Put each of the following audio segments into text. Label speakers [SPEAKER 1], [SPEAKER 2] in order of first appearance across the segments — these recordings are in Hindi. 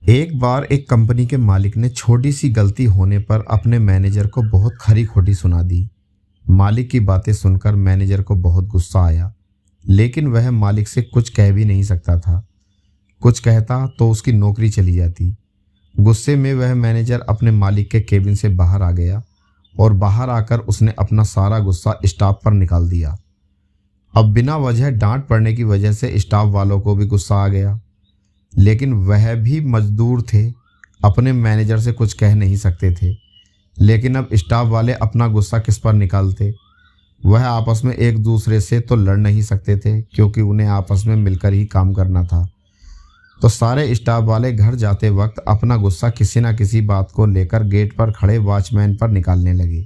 [SPEAKER 1] एक बार एक कंपनी के मालिक ने छोटी सी गलती होने पर अपने मैनेजर को बहुत खरी खोटी सुना दी। मालिक की बातें सुनकर मैनेजर को बहुत गुस्सा आया, लेकिन वह मालिक से कुछ कह भी नहीं सकता था। कुछ कहता तो उसकी नौकरी चली जाती। गुस्से में वह मैनेजर अपने मालिक के केबिन से बाहर आ गया और बाहर आकर उसने अपना सारा गुस्सा स्टाफ पर निकाल दिया। अब बिना वजह डांट पड़ने की वजह से स्टाफ वालों को भी गुस्सा आ गया, लेकिन वह भी मजदूर थे, अपने मैनेजर से कुछ कह नहीं सकते थे। लेकिन अब स्टाफ वाले अपना गुस्सा किस पर निकालते? वह आपस में एक दूसरे से तो लड़ नहीं सकते थे, क्योंकि उन्हें आपस में मिलकर ही काम करना था। तो सारे स्टाफ वाले घर जाते वक्त अपना गुस्सा किसी न किसी बात को लेकर गेट पर खड़े वॉचमैन पर निकालने लगे।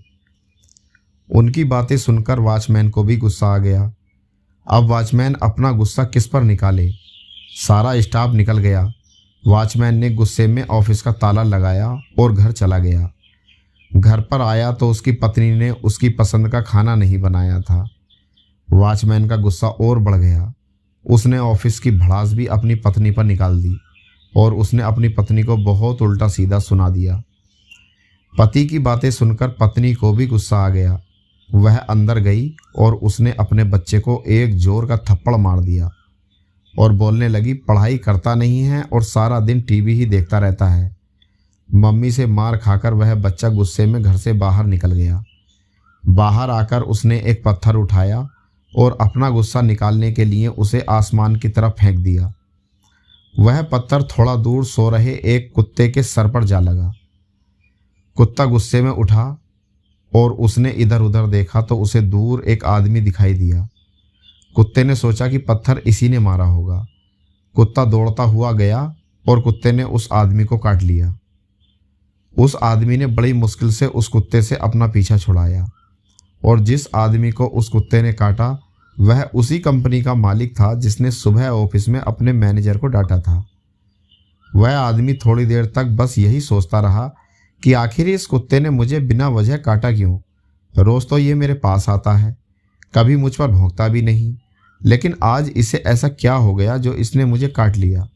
[SPEAKER 1] उनकी बातें सुनकर वॉचमैन को भी गुस्सा आ गया। अब वॉचमैन अपना गुस्सा किस पर निकाले? सारा स्टाफ निकल गया। वॉचमैन ने गुस्से में ऑफिस का ताला लगाया और घर चला गया। घर पर आया तो उसकी पत्नी ने उसकी पसंद का खाना नहीं बनाया था। वॉचमैन का गुस्सा और बढ़ गया। उसने ऑफिस की भड़ास भी अपनी पत्नी पर निकाल दी और उसने अपनी पत्नी को बहुत उल्टा सीधा सुना दिया। पति की बातें सुनकर पत्नी को भी गुस्सा आ गया। वह अंदर गई और उसने अपने बच्चे को एक जोर का थप्पड़ मार दिया और बोलने लगी, पढ़ाई करता नहीं है और सारा दिन टीवी ही देखता रहता है। मम्मी से मार खाकर वह बच्चा गुस्से में घर से बाहर निकल गया। बाहर आकर उसने एक पत्थर उठाया और अपना गुस्सा निकालने के लिए उसे आसमान की तरफ फेंक दिया। वह पत्थर थोड़ा दूर सो रहे एक कुत्ते के सर पर जा लगा। कुत्ता गुस्से में उठा और उसने इधर उधर देखा तो उसे दूर एक आदमी दिखाई दिया। कुत्ते ने सोचा कि पत्थर इसी ने मारा होगा। कुत्ता दौड़ता हुआ गया और कुत्ते ने उस आदमी को काट लिया। उस आदमी ने बड़ी मुश्किल से उस कुत्ते से अपना पीछा छुड़ाया और जिस आदमी को उस कुत्ते ने काटा वह उसी कंपनी का मालिक था जिसने सुबह ऑफिस में अपने मैनेजर को डांटा था। वह आदमी थोड़ी देर तक बस यही सोचता रहा कि आखिर इस कुत्ते ने मुझे बिना वजह काटा क्यों? रोज़ तो ये मेरे पास आता है, कभी मुझ पर भौंकता भी नहीं, लेकिन आज इसे ऐसा क्या हो गया जो इसने मुझे काट लिया?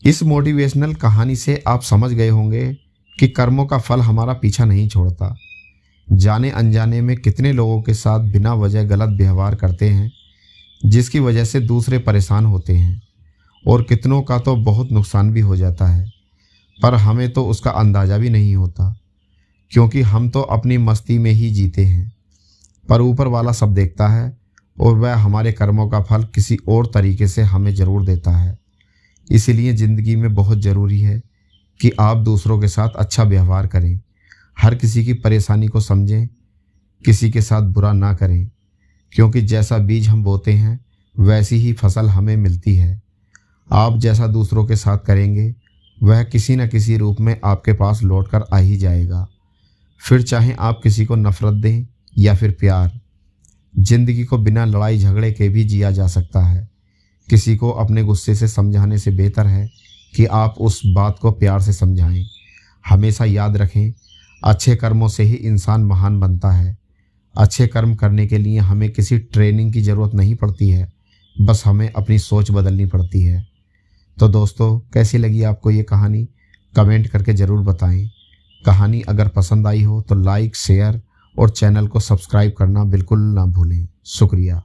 [SPEAKER 1] इस मोटिवेशनल कहानी से आप समझ गए होंगे कि कर्मों का फल हमारा पीछा नहीं छोड़ता। जाने अनजाने में कितने लोगों के साथ बिना वजह गलत व्यवहार करते हैं, जिसकी वजह से दूसरे परेशान होते हैं और कितनों का तो बहुत नुकसान भी हो जाता है, पर हमें तो उसका अंदाज़ा भी नहीं होता, क्योंकि हम तो अपनी मस्ती में ही जीते हैं। पर ऊपर वाला सब देखता है और वह हमारे कर्मों का फल किसी और तरीके से हमें ज़रूर देता है। इसीलिए ज़िंदगी में बहुत ज़रूरी है कि आप दूसरों के साथ अच्छा व्यवहार करें, हर किसी की परेशानी को समझें, किसी के साथ बुरा ना करें, क्योंकि जैसा बीज हम बोते हैं वैसी ही फसल हमें मिलती है। आप जैसा दूसरों के साथ करेंगे वह किसी न किसी रूप में आपके पास लौट कर आ ही जाएगा। फिर चाहे आप किसी को नफ़रत दें या फिर प्यार, जिंदगी को बिना लड़ाई झगड़े के भी जिया जा सकता है। किसी को अपने गुस्से से समझाने से बेहतर है कि आप उस बात को प्यार से समझाएं। हमेशा याद रखें, अच्छे कर्मों से ही इंसान महान बनता है। अच्छे कर्म करने के लिए हमें किसी ट्रेनिंग की ज़रूरत नहीं पड़ती है, बस हमें अपनी सोच बदलनी पड़ती है। तो दोस्तों, कैसी लगी आपको ये कहानी? कमेंट करके ज़रूर बताएं। कहानी अगर पसंद आई हो तो लाइक, शेयर और चैनल को सब्सक्राइब करना बिल्कुल ना भूलें। शुक्रिया।